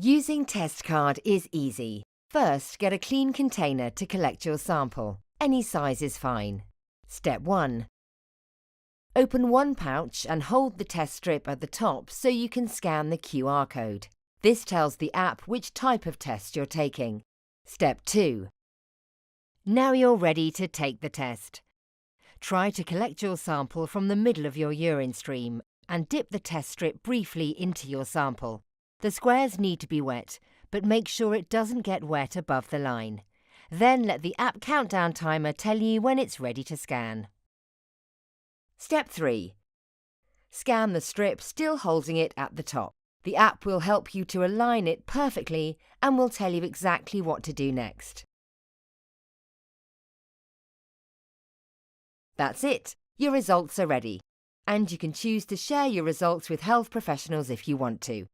Using TestCard is easy. First, get a clean container to collect your sample. Any size is fine. Step 1. Open one pouch and hold the test strip at the top so you can scan the QR code. This tells the app which type of test you're taking. Step 2. Now you're ready to take the test. Try to collect your sample from the middle of your urine stream and dip the test strip briefly into your sample. The squares need to be wet, but make sure it doesn't get wet above the line. Then let the app countdown timer tell you when it's ready to scan. Step 3. Scan the strip, still holding it at the top. The app will help you to align it perfectly and will tell you exactly what to do next. That's it. Your results are ready. And you can choose to share your results with health professionals if you want to.